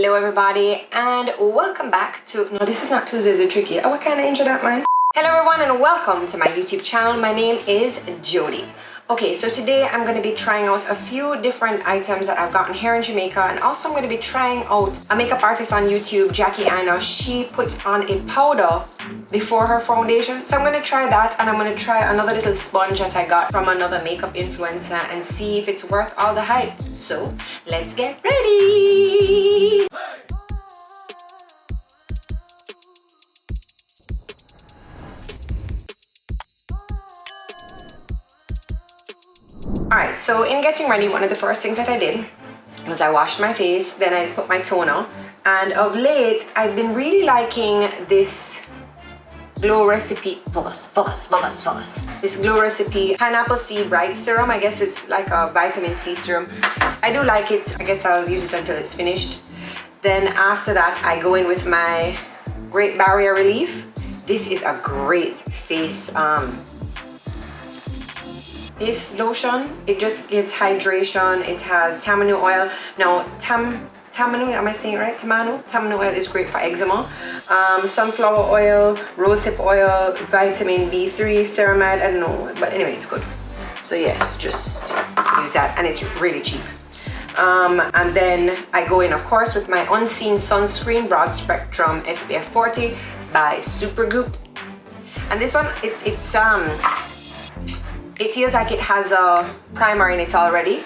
Hello everybody and welcome back to, no, this is not Tuesdays Are Tricky. Oh, what kind of intro that, man? Hello everyone and welcome to my YouTube channel. My name is Jodi. Okay, so today I'm going to be trying out a few different items that I've gotten here in Jamaica, and also I'm going to be trying out a makeup artist on YouTube, Jackie Anna. She puts on a powder before her foundation, so I'm going to try that, and I'm going to try another little sponge that I got from another makeup influencer and see if it's worth all the hype. So let's get ready. Alright, so in getting ready, one of the first things that I did was I washed my face, then I put my toner, and of late I've been really liking this Glow Recipe, this Glow Recipe Pineapple C Bright Serum. I guess it's like a vitamin C serum. I do like it. I guess I'll use it until it's finished. Then after that I go in with my Great Barrier Relief. This is a great face lotion. It just gives hydration. It has tamanu oil. Now tamanu, am I saying it right? Tamanu oil is great for eczema. Sunflower oil, rosehip oil, vitamin B3, ceramide, I don't know, but anyway, it's good. So yes, just use that, and it's really cheap. And then I go in, of course, with my Unseen Sunscreen Broad Spectrum SPF 40 by Supergoop. And this one, it feels like it has a primer in it already,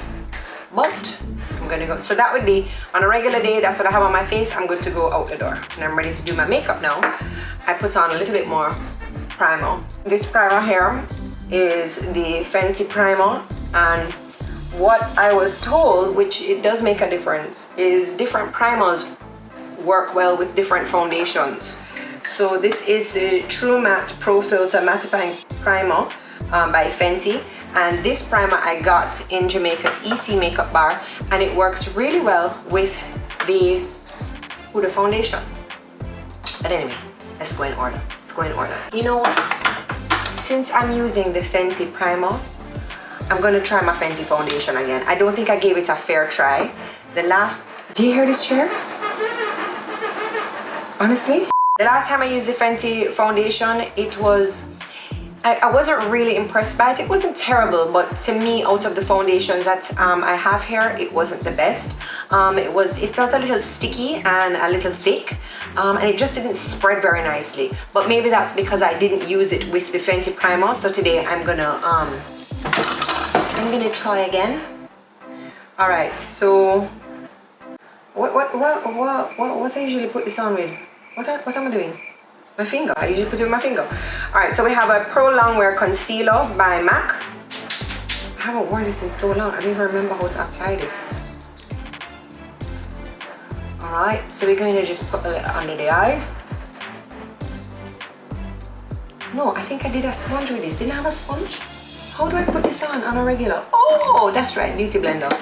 but I'm gonna go. So that would be on a regular day, that's what I have on my face. I'm good to go out the door, and I'm ready to do my makeup now. I put on a little bit more primer. This primer here is the Fenty primer, and what I was told, which it does make a difference, is different primers work well with different foundations. So this is the True Matte Pro Filter Mattifying Primer by Fenty, and this primer I got in Jamaica at EC Makeup Bar, and it works really well with the foundation. But anyway, let's go in order. You know what? Since I'm using the Fenty primer, I'm gonna try my Fenty foundation again. I don't think I gave it a fair try. Do you hear this chair? Honestly, the last time I used the Fenty foundation, I wasn't really impressed by it. It wasn't terrible, but to me, out of the foundations that I have here, it wasn't the best. It felt a little sticky and a little thick, and it just didn't spread very nicely. But maybe that's because I didn't use it with the Fenty primer. So today I'm gonna try again. All right. So what I usually put this on with? What am I doing? My finger. I usually put it with my finger. Alright, so we have a Pro Longwear Concealer by MAC. I haven't worn this in so long, I don't even remember how to apply this. Alright, so we're going to just put a little under the eye. No, I think I did a sponge with this. Didn't I have a sponge? How do I put this on a regular? Oh, that's right, beauty blender.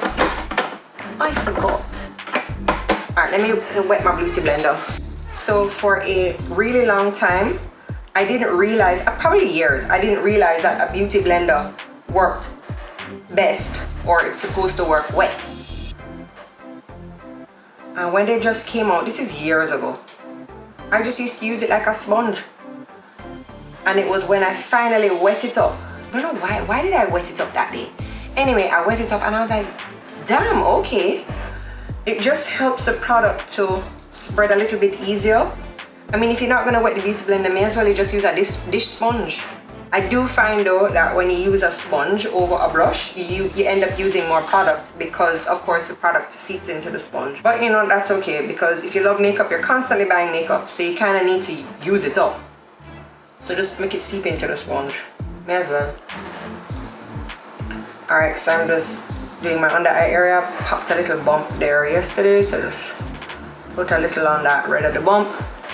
I forgot. Alright, let me wet my beauty blender. So for a really long time, I didn't realize, probably years, I didn't realize that a beauty blender worked best, or it's supposed to work wet. And when they just came out, this is years ago, I just used to use it like a sponge. And it was when I finally wet it up. I don't know why did I wet it up that day? Anyway, I wet it up and I was like, damn, okay. It just helps the product to spread a little bit easier. I mean, if you're not gonna wet the beauty blender, may as well you just use a dish sponge. I do find though that when you use a sponge over a brush, you end up using more product, because of course the product seeps into the sponge. But you know, that's okay, because if you love makeup, you're constantly buying makeup, so you kind of need to use it up. So just make it seep into the sponge. May as well. Alright, so I'm just doing my under eye area. Popped a little bump there yesterday, so just put a little on that right at the bump.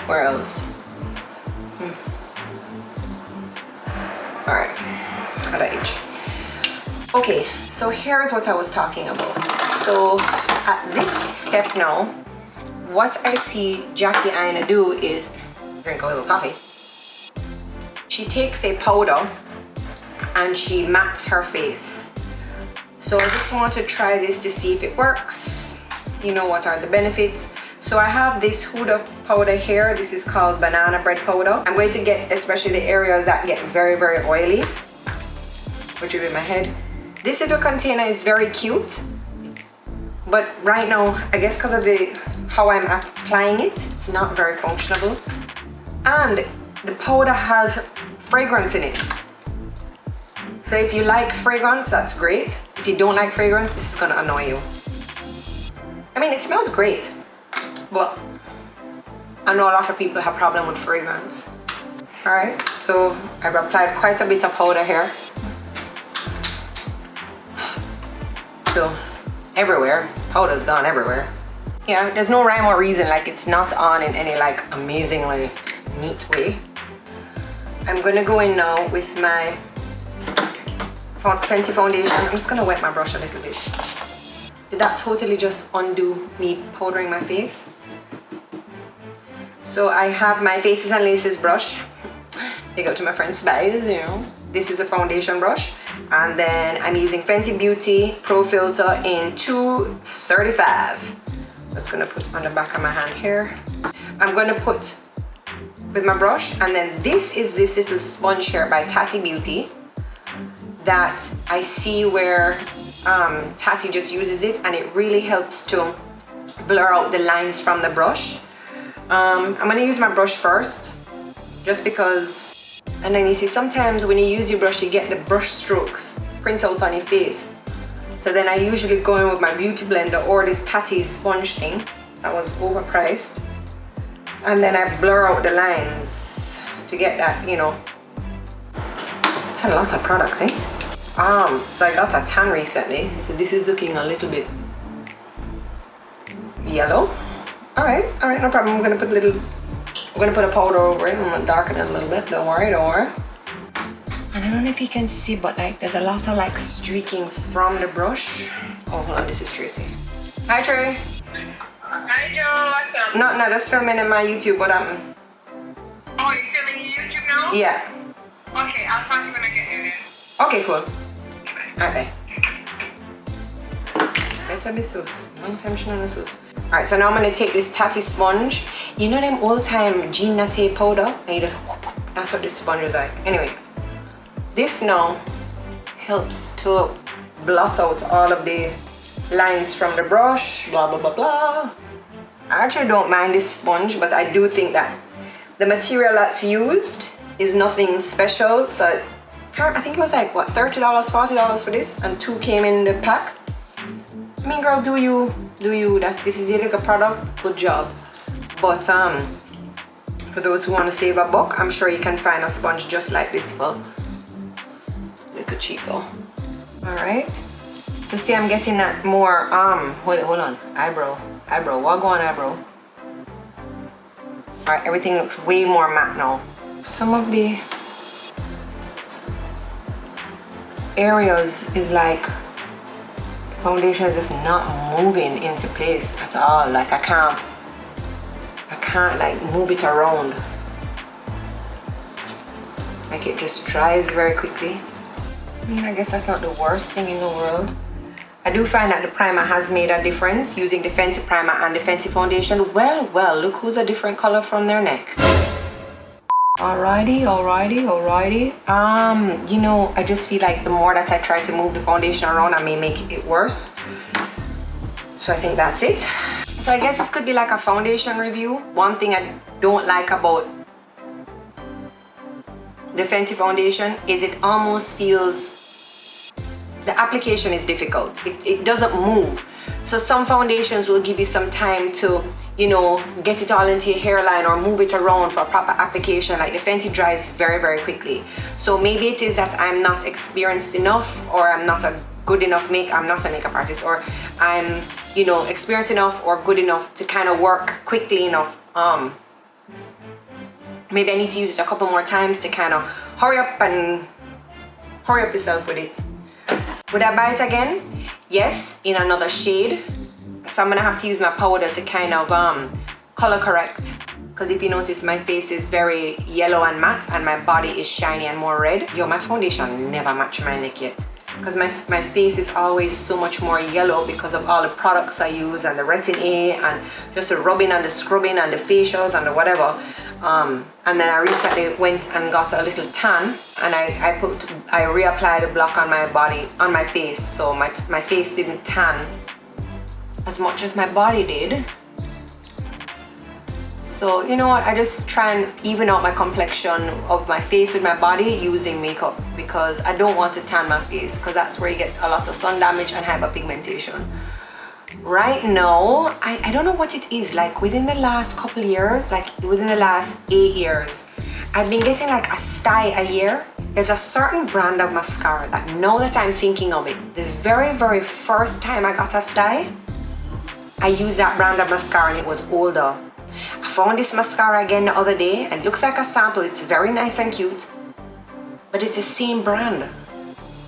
Where else? Alright, at the edge. Okay, so here's what I was talking about. So at this step now, what I see Jackie Aina do is drink a little coffee. She takes a powder and she mattes her face. So I just want to try this to see if it works. You know, what are the benefits? So I have this Huda powder here. This is called banana bread powder. I'm going to get especially the areas that get very, very oily, which will be my head. This little container is very cute, but right now, I guess because of how I'm applying it, it's not very functional. And the powder has fragrance in it. So if you like fragrance, that's great. If you don't like fragrance, this is gonna annoy you. I mean, it smells great, but I know a lot of people have problem with fragrance. All right, so I've applied quite a bit of powder here. So everywhere, powder's gone everywhere. Yeah, there's no rhyme or reason, like it's not on in any like amazingly neat way. I'm gonna go in now with my Fenty foundation. I'm just gonna wet my brush a little bit. Did that totally just undo me powdering my face? So I have my Faces and Laces brush. Big up to my friend Spice, you know. This is a foundation brush. And then I'm using Fenty Beauty Pro Filter in 235. Just gonna put on the back of my hand here. I'm gonna put with my brush, and then this is this little sponge here by Tati Beauty that I see where Tati just uses it, and it really helps to blur out the lines from the brush. I'm gonna use my brush first, just because, and then you see sometimes when you use your brush you get the brush strokes print out on your face. So then I usually go in with my beauty blender or this Tati sponge thing that was overpriced, and then I blur out the lines to get that, you know. It's a lot of product, eh? So I got a tan recently, so this is looking a little bit yellow. All right, no problem. I'm gonna put a powder over it. I'm gonna darken it a little bit. Don't worry. And I don't know if you can see, but like there's a lot of like streaking from the brush. Oh, hold on, this is Tracy. Hi, Trey. Hi, Joe. What's up? No, just filming in my YouTube. What happened? Oh, you're filming your YouTube now? Yeah. Okay, I'll talk to you when I get here. Okay, cool. Alright. Better be sus. Long time she not sus. Alright, so now I'm gonna take this Tati sponge. You know them old time Jean Natte powder? And you just whoop, whoop. That's what this sponge is like. Anyway, this now helps to blot out all of the lines from the brush, blah blah blah blah. I actually don't mind this sponge, but I do think that the material that's used is nothing special. So I think it was like what, $30, $40 for this, and 2 came in the pack. I mean, girl, do you? That this is your little product, good job. But for those who want to save a buck, I'm sure you can find a sponge just like this for little cheapo. All right. So see, I'm getting that more hold on, eyebrow, what go on eyebrow? All right, everything looks way more matte now. Some of the areas is like foundation is just not moving into place at all. Like I can't like move it around. Like it just dries very quickly. I mean, I guess that's not the worst thing in the world. I do find that the primer has made a difference using the Fenty primer and the Fenty foundation. Well, look who's a different color from their neck. Alrighty. You know, I just feel like the more that I try to move the foundation around, I may make it worse. So I think that's it. So I guess this could be like a foundation review. One thing I don't like about the Fenty foundation is it almost feels, the application is difficult. It doesn't move. So some foundations will give you some time to, you know, get it all into your hairline or move it around for a proper application. Like the Fenty dries very, very quickly. So maybe it is that I'm not experienced enough, or I'm not a good enough I'm not a makeup artist, or I'm, you know, experienced enough or good enough to kind of work quickly enough. Maybe I need to use it a couple more times to kind of hurry up yourself with it. Would I buy it again? Yes, in another shade. So I'm gonna have to use my powder to kind of color correct. Because if you notice, my face is very yellow and matte, and my body is shiny and more red. Yo, my foundation never matched my neck yet. because my face is always so much more yellow because of all the products I use and the Retin-A and just the rubbing and the scrubbing and the facials and the whatever. And then I recently went and got a little tan, and I reapplied the block on my body, on my face, so my face didn't tan as much as my body did. So you know what, I just try and even out my complexion of my face with my body using makeup, because I don't want to tan my face, because that's where you get a lot of sun damage and hyperpigmentation. Right now, I don't know what it is, like within the last couple years, like within the last 8 years, I've been getting like a style a year. There's a certain brand of mascara that now that I'm thinking of it, the very first time I got a style, I used that brand of mascara and it was older. I found this mascara again the other day and it looks like a sample. It's very nice and cute, but it's the same brand.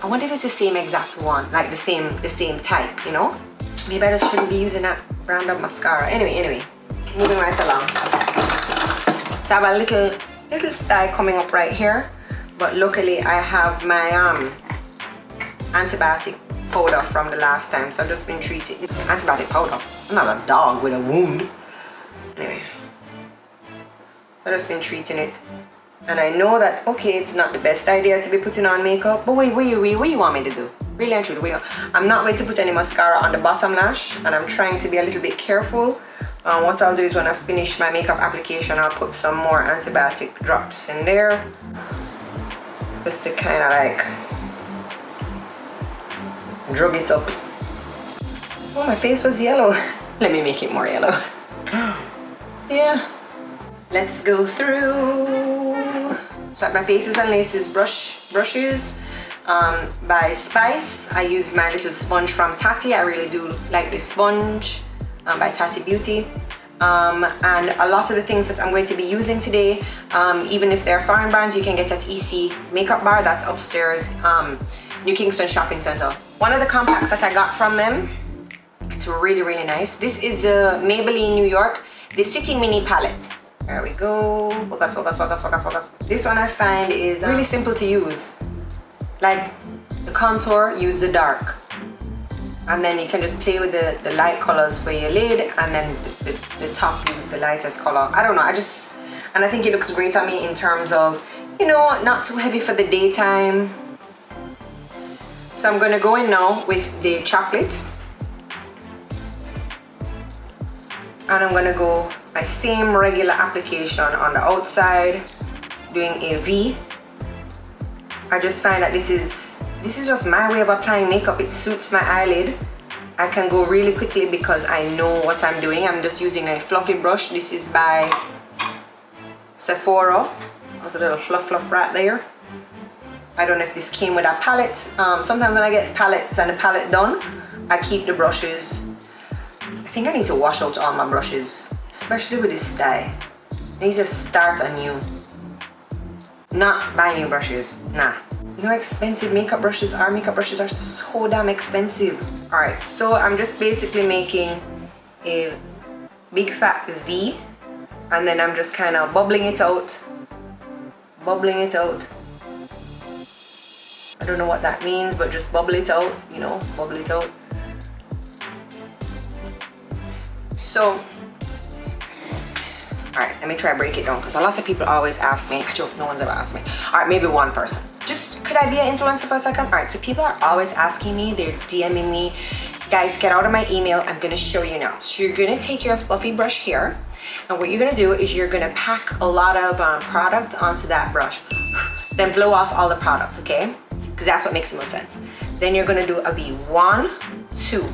I wonder if it's the same exact one, like the same type, you know? Maybe I just shouldn't be using that brand of mascara. Anyway, moving right along. So I have a little style coming up right here, but luckily I have my antibiotic powder from the last time, so I've just been treating antibiotic powder. I'm not a dog with a wound. Anyway, so I've just been treating it, and I know that okay, it's not the best idea to be putting on makeup, but what you want me to do? Really and truly, I'm not going to put any mascara on the bottom lash, and I'm trying to be a little bit careful. What I'll do is when I finish my makeup application, I'll put some more antibiotic drops in there, just to kind of like drug it up. Oh, my face was yellow. Let me make it more yellow. Yeah. Let's go through. So my Faces and Laces brushes by Spice. I use my little sponge from Tati. I really do like this sponge by Tati Beauty. And a lot of the things that I'm going to be using today, even if they're foreign brands, you can get at EC Makeup Bar. That's upstairs, New Kingston Shopping Center. One of the compacts that I got from them, it's really nice. This is the Maybelline New York, the City Mini Palette. There we go. Focus. This one I find is really simple to use. Like the contour, use the dark. And then you can just play with the light colors for your lid, and then the top use the lightest color. I don't know, and I think it looks great on me in terms of, you know, not too heavy for the daytime. So I'm gonna go in now with the chocolate. And I'm gonna go my same regular application on the outside, doing a V. I just find that this is just my way of applying makeup. It suits my eyelid. I can go really quickly because I know what I'm doing. I'm just using a fluffy brush. This is by Sephora. There's a little fluff right there. I don't know if this came with a palette. Sometimes when I get palettes and the palette done, I keep the brushes. I think I need to wash out all my brushes, especially with this style. I need to start anew. Not buy new brushes, nah. You know how expensive makeup brushes are? Makeup brushes are so damn expensive. Alright, so I'm just basically making a big fat V, and then I'm just kind of bubbling it out. I don't know what that means, but just bubble it out, you know, bubble it out. So, alright, let me try to break it down, because a lot of people always ask me. I joke, no one's ever asked me. Alright, maybe one person. Just, could I be an influencer for a second? Alright, so people are always asking me, they're DMing me. Guys, get out of my email, I'm gonna show you now. So you're gonna take your fluffy brush here, and what you're gonna do is you're gonna pack a lot of product onto that brush. Then blow off all the product, okay? Because that's what makes the most sense. Then you're gonna do a V1, 2.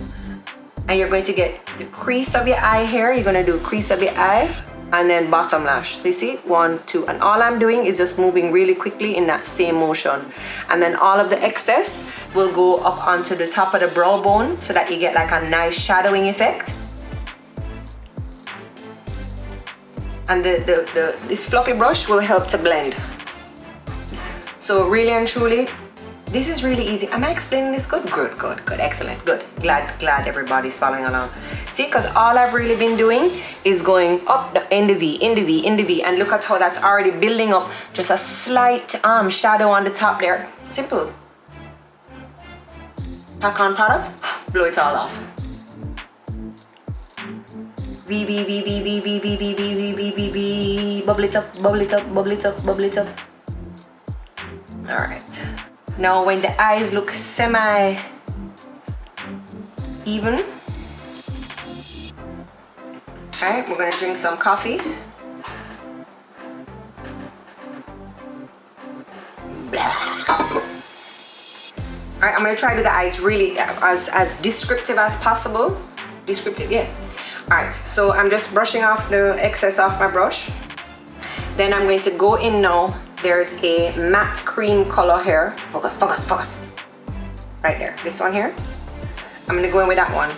And you're going to get the crease of your eye here. You're going to do a crease of your eye and then bottom lash. So you see, 1, 2. And all I'm doing is just moving really quickly in that same motion. And then all of the excess will go up onto the top of the brow bone so that you get like a nice shadowing effect. And this fluffy brush will help to blend. So really and truly, this is really easy. Am I explaining this good? Good, excellent, good. Glad everybody's following along. See, because all I've really been doing is going up in the V, and look at how that's already building up just a slight shadow on the top there. Simple. pack on product, blow it all off. V, bubble it up, bubble it up, bubble it up, bubble it up. All right. Now when the eyes look semi even, all right, we're gonna drink some coffee. All right, I'm gonna try to do the eyes really as descriptive as possible. Descriptive, yeah. All right, so I'm just brushing off the excess off my brush. Then I'm going to go in now. There's a matte cream color here. Focus, focus, focus. Right there, this one here. I'm gonna go in with that one.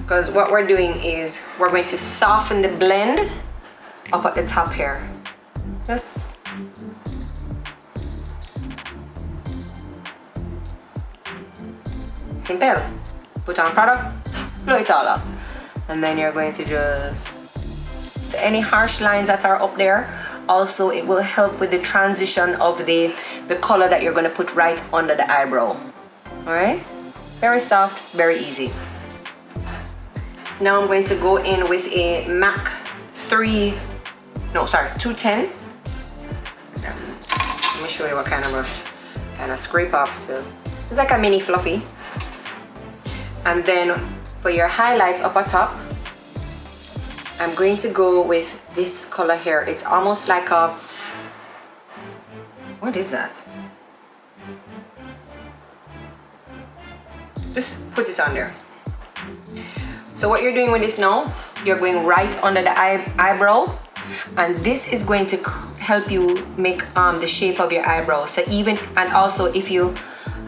Because what we're doing is we're going to soften the blend up at the top here. Just simple. Put on product, blow it all up. And then you're going to just, so any harsh lines that are up there, also it will help with the transition of the color that you're going to put right under the eyebrow. All right, very soft, very easy. Now I'm going to go in with a MAC 210. Let me show you what kind of brush. Kind of scrape off still. It's like a mini fluffy. And then for your highlights up at top, I'm going to go with this color here. It's almost like a, what is that? Just put it on there. So what you're doing with this now, you're going right under the eyebrow, and this is going to help you make the shape of your eyebrow. So even, and also if you,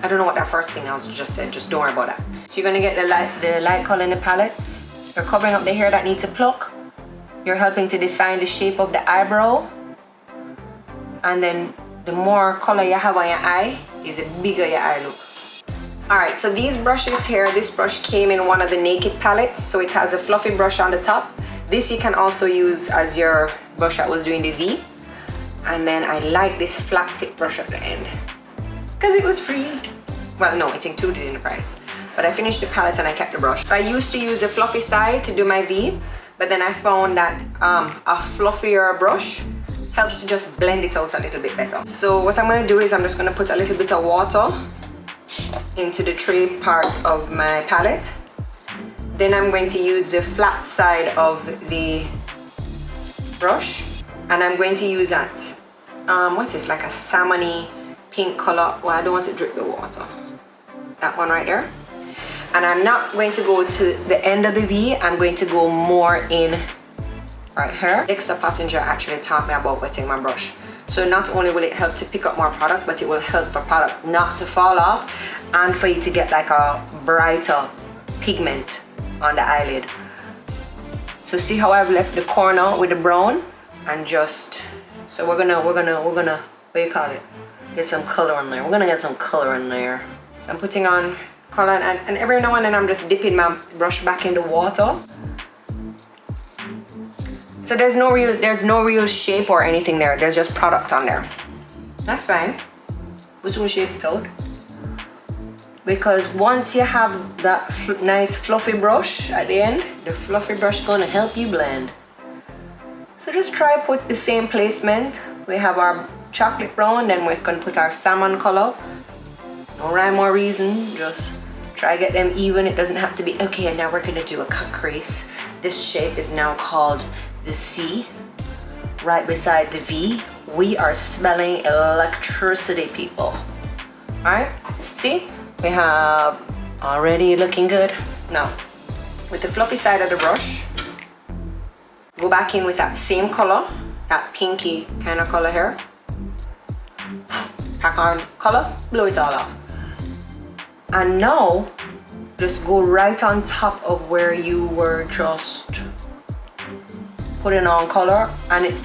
I don't know what that first thing else just said, just don't worry about that. So you're gonna get the light color in the palette. You're covering up the hair that needs a pluck. You're helping to define the shape of the eyebrow. And then the more color you have on your eye, is the bigger your eye look. All right, so these brushes here, this brush came in one of the Naked palettes. So it has a fluffy brush on the top. This you can also use as your brush that was doing the V. And then I like this flat tip brush at the end, because it was free. Well, no, it's included in the price. But I finished the palette and I kept the brush. So I used to use the fluffy side to do my V, but then I found that a fluffier brush helps to just blend it out a little bit better. So what I'm gonna do is I'm just gonna put a little bit of water into the tray part of my palette. Then I'm going to use the flat side of the brush, and I'm going to use that, what's this, like a salmony pink color. Well, I don't want to drip the water. That one right there. And I'm not going to go to the end of the V, I'm going to go more in right here. Dexter Pottinger actually taught me about wetting my brush. So not only will it help to pick up more product, but it will help for product not to fall off and for you to get like a brighter pigment on the eyelid. So see how I've left the corner with the brown, and just, so we're gonna, what do you call it? Get some color in there. We're gonna get some color in there. So I'm putting on color, and every now and then I'm just dipping my brush back in the water. So there's no real shape or anything there. There's just product on there. That's fine. We soon shape it out. Because once you have that nice fluffy brush at the end, the fluffy brush is gonna help you blend. So just try put the same placement. We have our chocolate brown, then we can put our salmon color. No rhyme or reason, just try get them even. It doesn't have to be, okay, and now we're gonna do a cut crease. This shape is now called the C, right beside the V. We are smelling electricity, people. All right, see? We have already looking good. Now, with the fluffy side of the brush, go back in with that same color, that pinky kind of color here. Pack on color, blow it all off. And now, just go right on top of where you were just putting on color, and it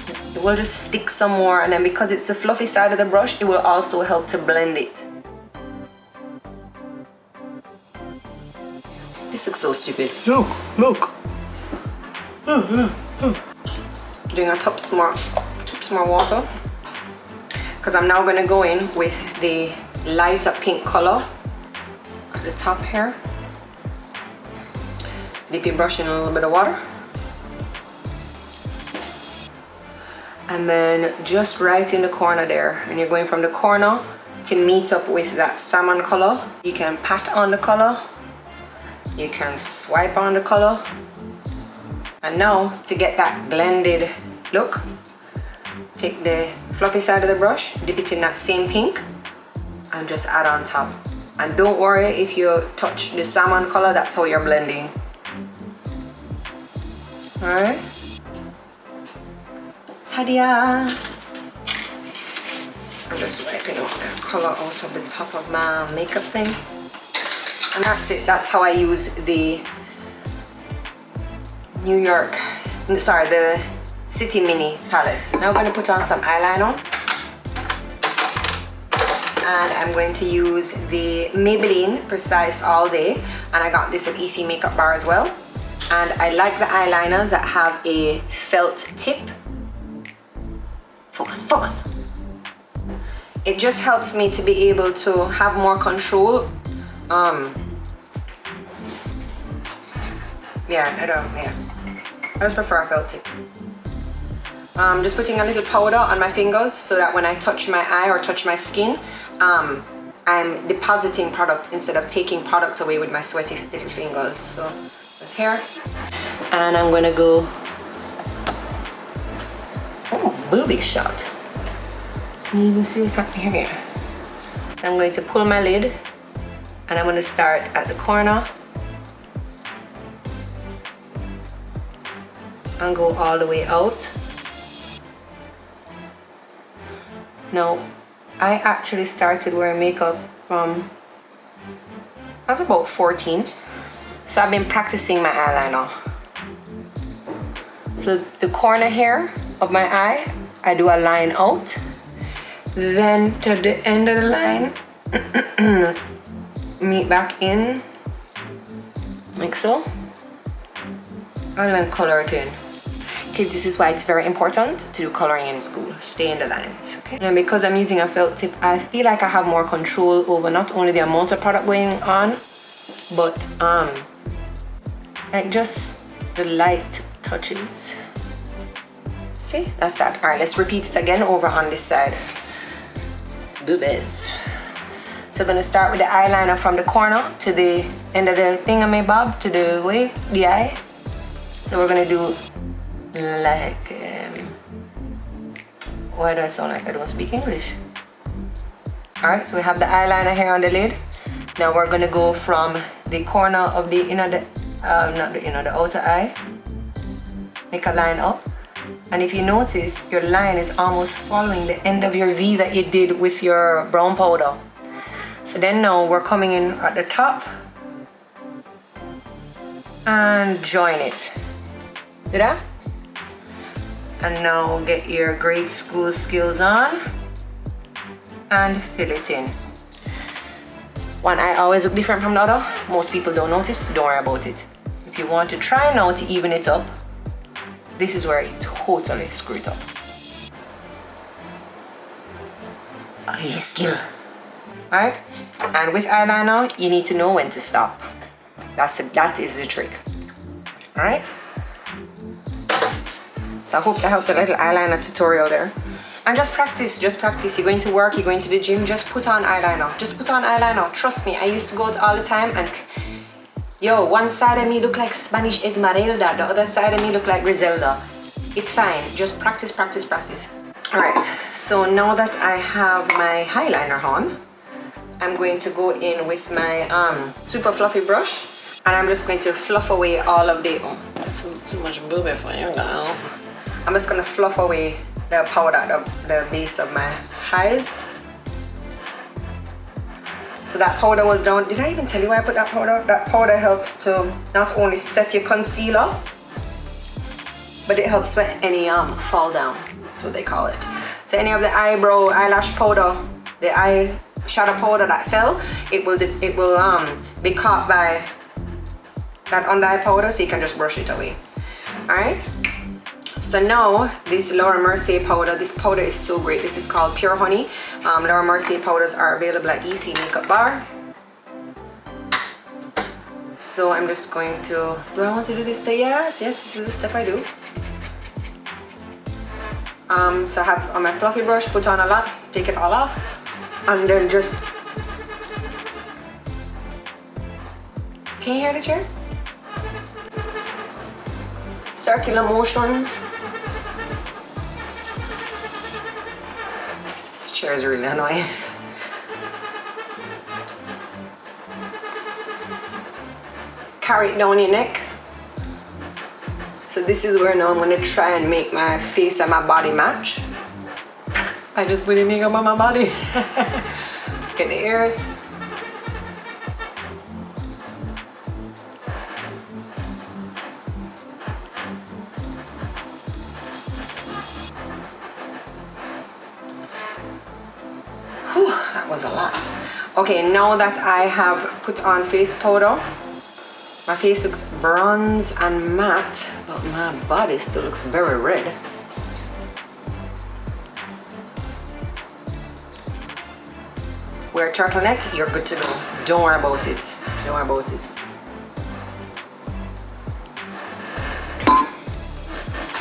will just stick some more, and then because it's the fluffy side of the brush, it will also help to blend it. This looks so stupid. Look. Doing a top some more water, because I'm now gonna go in with the lighter pink color. at the top here. Dip your brush in a little bit of water. And then just right in the corner there, and you're going from the corner to meet up with that salmon color. You can pat on the color, you can swipe on the color, and now to get that blended look, take the fluffy side of the brush, dip it in that same pink, and just add on top. And don't worry if you touch the salmon color, that's how you're blending. Alright. Ta-da! I'm just wiping out the color out of the top of my makeup thing. And that's it. That's how I use the the City Mini palette. Now I'm going to put on some eyeliner. And I'm going to use the Maybelline Precise All Day. And I got this at EC Makeup Bar as well. And I like the eyeliners that have a felt tip. Focus, focus. It just helps me to be able to have more control. I just prefer a felt tip. Just putting a little powder on my fingers so that when I touch my eye or touch my skin, I'm depositing product instead of taking product away with my sweaty little fingers. So just here. And I'm gonna go, booby shot. Can you even see something here? So I'm going to pull my lid and I'm going to start at the corner and go all the way out. Now, I actually started wearing makeup from, I was about 14. So I've been practicing my eyeliner. So the corner here of my eye, I do a line out. Then to the end of the line, meet back in, like so. And then color it in. Kids, this is why it's very important to do coloring in school. Stay in the lines, okay? And because I'm using a felt tip, I feel like I have more control over not only the amount of product going on, but like just the light touches. See, that's that. All right, let's repeat it again over on this side. Boobies. So I'm gonna start with the eyeliner from the corner to the end of the thingamabob to the eye. So we're gonna do like, why do I sound like I don't speak English? All right, so we have the eyeliner here on the lid. Now we're gonna go from the corner of the the outer eye. Make a line up. And if you notice, your line is almost following the end of your V that you did with your brown powder. So then now we're coming in at the top and join it. See that? And now get your grade school skills on and fill it in. One eye always look different from the other. Most people don't notice, don't worry about it. If you want to try now to even it up, this is where you totally screw it up. Eye skill. Alright? And with eyeliner, you need to know when to stop. That is the trick. Alright? So I hope to help the little eyeliner tutorial there. And just practice. You're going to work, you're going to the gym, just put on eyeliner. Just put on eyeliner. Trust me, I used to go out all the time and yo, one side of me look like Spanish Esmeralda, the other side of me look like Griselda. It's fine, just practice, practice, practice. All right, so now that I have my eyeliner on, I'm going to go in with my super fluffy brush and I'm just going to fluff away all of the, oh, that's too much booby for you now. I'm just gonna fluff away the powder, the base of my eyes. So that powder was down. Did I even tell you why I put that powder? That powder helps to not only set your concealer, but it helps when any fall down. That's what they call it. So any of the eyelash powder, the eyeshadow powder that fell, it will be caught by that under eye powder, so you can just brush it away. All right. So now this Laura Mercier powder, this powder is so great. This is called Pure Honey. Laura Mercier powders are available at EC Makeup Bar. So I'm just going to, do I want to do this today? Yes, this is the stuff I do. So I have on my fluffy brush, put on a lot, take it all off, and then just, can you hear the chair? Circular motions. This chair is really annoying. Carry it down your neck. So this is where now I'm gonna try and make my face and my body match. I just put the makeup on my body. Get the ears. Whew, that was a lot. Okay, now that I have put on face powder, my face looks bronze and matte, but my body still looks very red. Wear a turtleneck, you're good to go. Don't worry about it. Don't worry about it.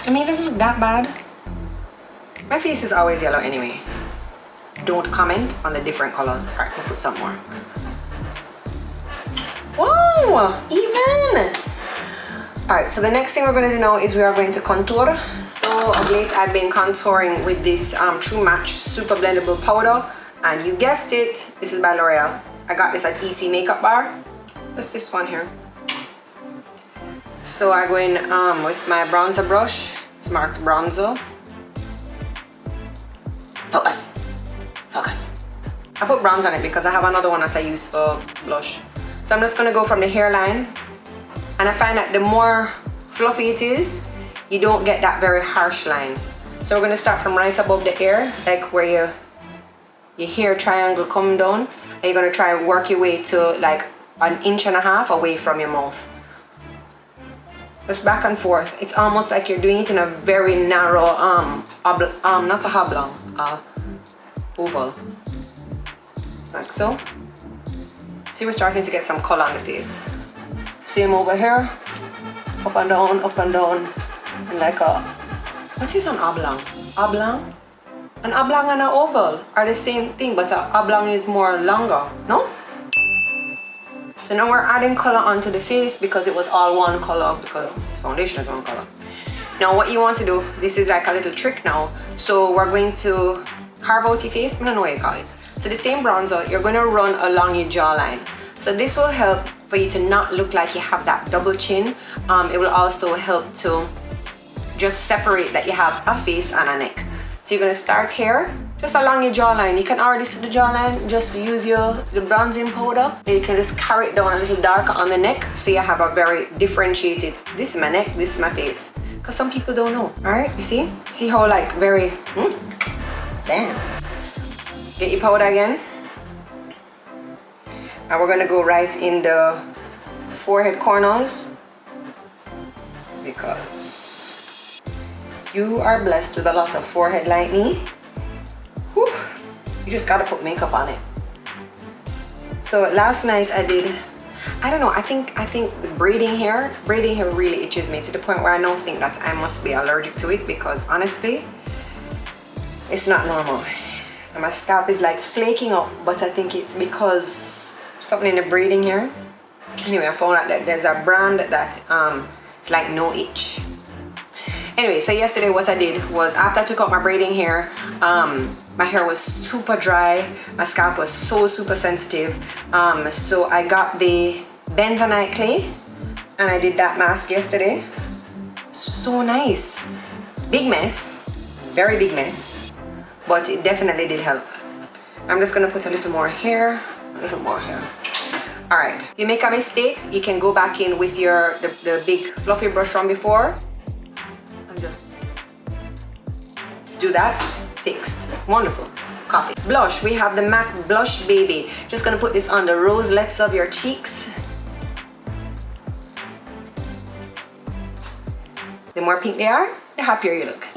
I mean, it doesn't look that bad. My face is always yellow anyway. Don't comment on the different colors. Alright, we'll put some more. Wow, even! Alright, so the next thing we're going to do now is we are going to contour. So of late I've been contouring with this True Match Super Blendable Powder. And you guessed it, this is by L'Oreal. I got this at EC Makeup Bar. Just this one here. So I go in with my bronzer brush. It's marked bronzer. Focus. Focus. I put bronze on it because I have another one that I use for blush. So I'm just going to go from the hairline, and I find that the more fluffy it is, you don't get that very harsh line. So we're going to start from right above the ear, like where your hair triangle come down, and you're going to try and work your way to like 1.5 inches away from your mouth. Just back and forth. It's almost like you're doing it in a very narrow, not a oblong, oval. Like so. See, we're starting to get some color on the face. Same over here. Up and down, and like a, what is an oblong? Oblong? An oblong and an oval are the same thing, but an oblong is more longer, no? So now we're adding color onto the face because it was all one color, because foundation is one color. Now what you want to do, this is like a little trick now. So we're going to carve out your face, I don't know what you call it. So the same bronzer, you're going to run along your jawline. So this will help for you to not look like you have that double chin. It will also help to just separate that you have a face and a neck. So you're going to start here, just along your jawline. You can already see the jawline, just use the bronzing powder. And you can just carry it down a little darker on the neck, so you have a very differentiated, this is my neck, this is my face. Because some people don't know, all right, you see? See how like very, damn. Get your powder again. And we're gonna go right in the forehead corners, because you are blessed with a lot of forehead like me. Whew. You just gotta put makeup on it. So last night I did, I don't know, I think the braiding hair really itches me to the point where I now think that I must be allergic to it, because honestly, it's not normal. And my scalp is like flaking up, but I think it's because something in the braiding hair. Anyway, I found out that there's a brand that it's like no itch. Anyway, so yesterday what I did was, after I took out my braiding hair, my hair was super dry, my scalp was so super sensitive. So I got the bentonite clay and I did that mask yesterday. So nice. Big mess, very big mess, but it definitely did help. I'm just gonna put a little more here, a little more here. All right, if you make a mistake, you can go back in with the big fluffy brush from before and just do that. Fixed. Wonderful. Coffee. Blush. We have the MAC Blush Baby. Just gonna put this on the roselets of your cheeks. The more pink they are, the happier you look.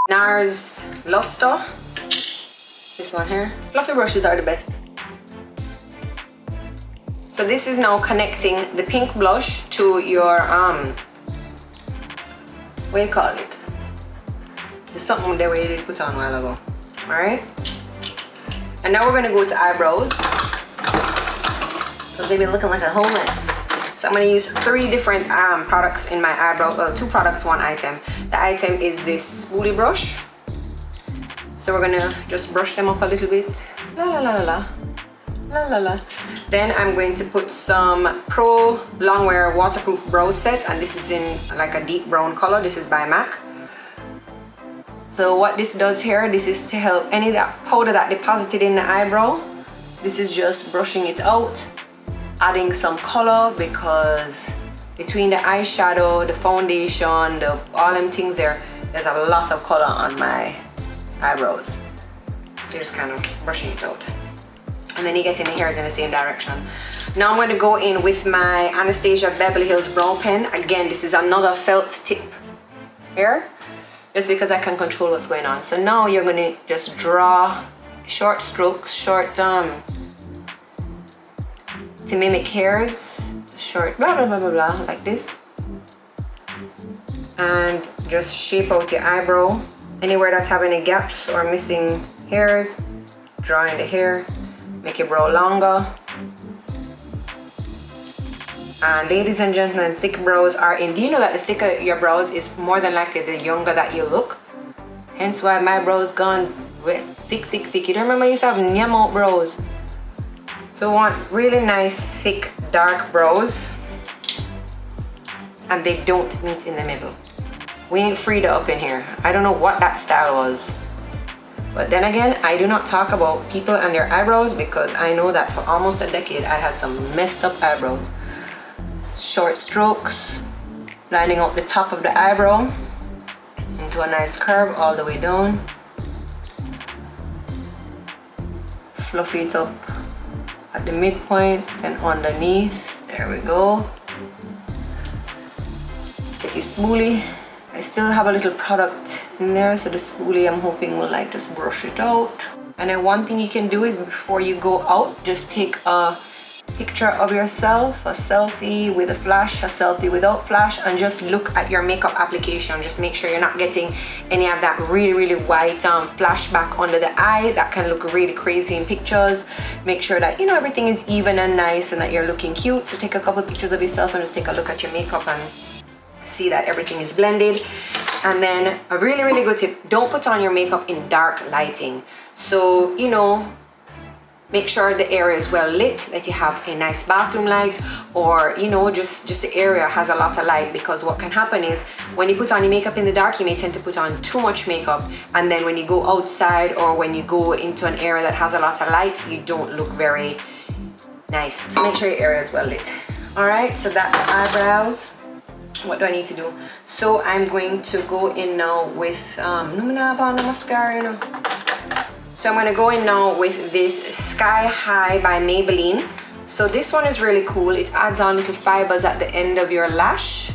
NARS Luster. This one here. Fluffy brushes are the best. So this is now connecting the pink blush to your what do you call it? It's something that we did put on a while ago. Alright? And now we're gonna go to eyebrows, because they've been looking like a whole mess. So I'm gonna use 3 different products in my eyebrow. Well, 2 products, 1 item. The item is this spoolie brush. So we're gonna just brush them up a little bit. La la la la la la la. Then I'm going to put some Pro Longwear Waterproof Brow Set, and this is in like a deep brown color. This is by MAC. So what this does here, this is to help any of that powder that deposited in the eyebrow. This is just brushing it out, adding some color, because between the eyeshadow, the foundation, all them things there's a lot of color on my eyebrows. So just kind of brushing it out. And then you get in the hairs in the same direction. Now I'm going to go in with my Anastasia Beverly Hills Brow Pen. Again, this is another felt tip here, just because I can control what's going on. So now you're going to just draw short strokes, short to mimic hairs, short blah blah blah blah blah, like this, and just shape out your eyebrow. Anywhere that's having any gaps or missing hairs, draw in the hair, make your brow longer. And ladies and gentlemen, thick brows are in. Do you know that the thicker your brows is more than likely the younger that you look? Hence why my brows gone thick, thick, thick. You don't remember I used to have nyam out brows? So I want really nice, thick, dark brows. And they don't meet in the middle. We ain't Frida up in here. I don't know what that style was. But then again, I do not talk about people and their eyebrows, because I know that for almost a decade I had some messed up eyebrows. Short strokes, lining up the top of the eyebrow into a nice curve all the way down. Fluffy it up at the midpoint and underneath. There we go. Get your spoolie. I still have a little product in there, so the spoolie I'm hoping will like just brush it out. And then one thing you can do is before you go out, just take a picture of yourself, a selfie with a flash, a selfie without flash, and just look at your makeup application. Just make sure you're not getting any of that really white flashback under the eye that can look really crazy in pictures. Make sure that you know everything is even and nice and that you're looking cute. So take a couple pictures of yourself and just take a look at your makeup and see that everything is blended. And then a really good tip, don't put on your makeup in dark lighting. So you know, make sure the area is well lit, that you have a nice bathroom light, or you know, just the area has a lot of light, because what can happen is when you put on your makeup in the dark, you may tend to put on too much makeup, and then when you go outside or when you go into an area that has a lot of light, you don't look very nice. So make sure your area is well lit. All right, so that's eyebrows. What do I need to do? So I'm going to go in now with mascara, you know. So I'm going to go in now with this Sky High by Maybelline. So this one is really cool. It adds on little fibers at the end of your lash.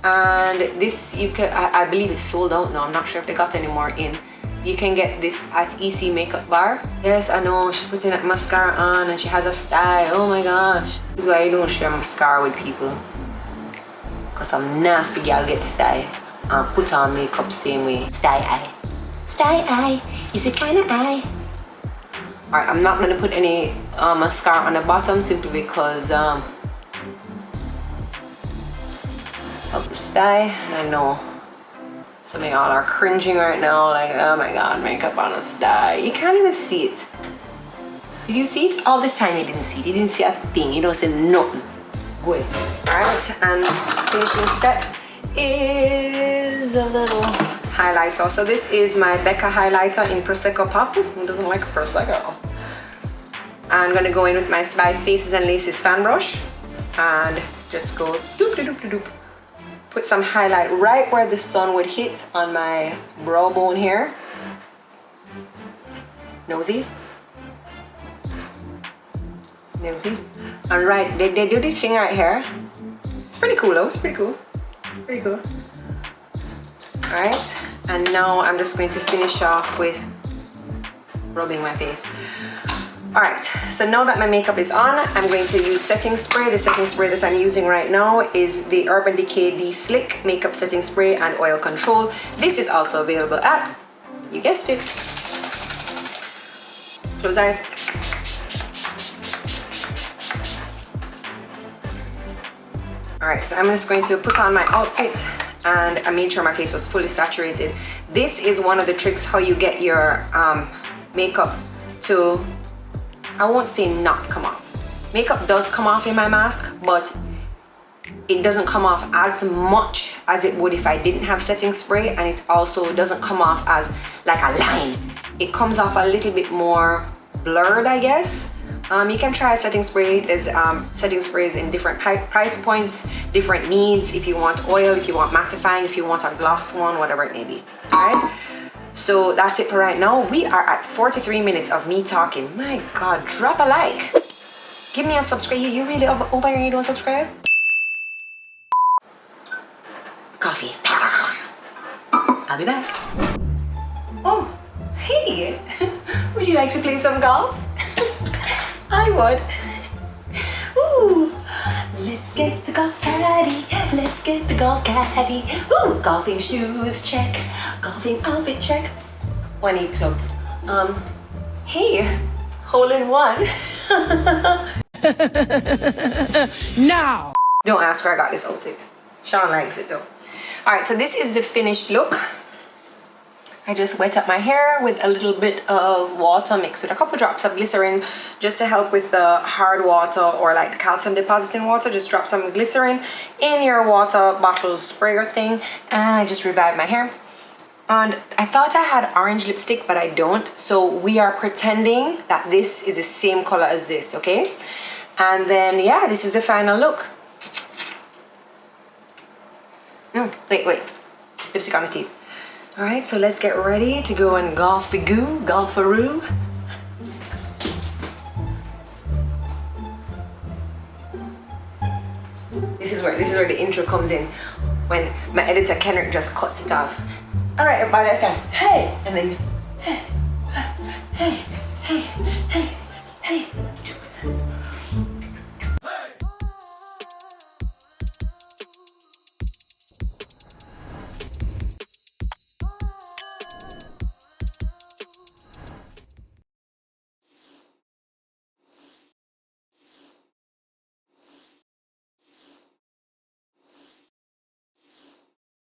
And this, you can, I believe it's sold out now. I'm not sure if they got any more in. You can get this at EC Makeup Bar. Yes, I know, she's putting that mascara on and she has a style. Oh my gosh. This is why I don't share mascara with people. Because some nasty girl get style and put on makeup same way. Style eye. Style eye is a kind of eye. Alright, I'm not going to put any mascara on the bottom simply because of the style. And I know some of y'all are cringing right now, like, oh my god, makeup on a style. You can't even see it. Did you see it? All this time you didn't see it. You didn't see a thing. You don't see nothing. Go ahead. Alright, and finishing step is a little highlighter. So this is my Becca highlighter in Prosecco Pop. Who doesn't like Prosecco? I'm gonna go in with my Spice Faces and Laces fan brush and just go doop doop doop doop. Put some highlight right where the sun would hit on my brow bone here. Nosy. Nosy. And right, they do this thing right here. Pretty cool though, it's pretty cool. Pretty cool. Alright, and now I'm just going to finish off with rubbing my face. All right, so now that my makeup is on, I'm going to use setting spray. The setting spray that I'm using right now is the Urban Decay De-Slick Makeup Setting Spray and Oil Control. This is also available at, you guessed it, close eyes. All right, so I'm just going to put on my outfit, and I made sure my face was fully saturated. This is one of the tricks how you get your makeup to, I won't say not come off. Makeup does come off in my mask, but it doesn't come off as much as it would if I didn't have setting spray, and it also doesn't come off as like a line. It comes off a little bit more blurred, I guess. You can try setting spray. There's setting sprays in different price points, different needs. If you want oil, if you want mattifying, if you want a gloss one, whatever it may be. All right. So that's it for right now. We are at 43 minutes of me talking. My God, drop a like. Give me a subscribe. You really over here you don't subscribe? Coffee. I'll be back. Oh, hey. Would you like to play some golf? I would. Ooh, let's get the golf caddy. Let's get the golf caddy. Ooh, golfing shoes check. Golfing outfit check. I need clubs. Hey, hole in one. Now. Don't ask where I got this outfit. Sean likes it though. All right, so this is the finished look. I just wet up my hair with a little bit of water mixed with a couple drops of glycerin just to help with the hard water or like the calcium depositing water. Just drop some glycerin in your water bottle sprayer thing, and I just revived my hair. And I thought I had orange lipstick, but I don't. So we are pretending that this is the same color as this, okay? And then, yeah, this is the final look. Wait. Lipstick on the teeth. All right, so let's get ready to go and golfaroo. This is where the intro comes in, when my editor Kendrick just cuts it off. All right, everybody, let's say hey, and then hey.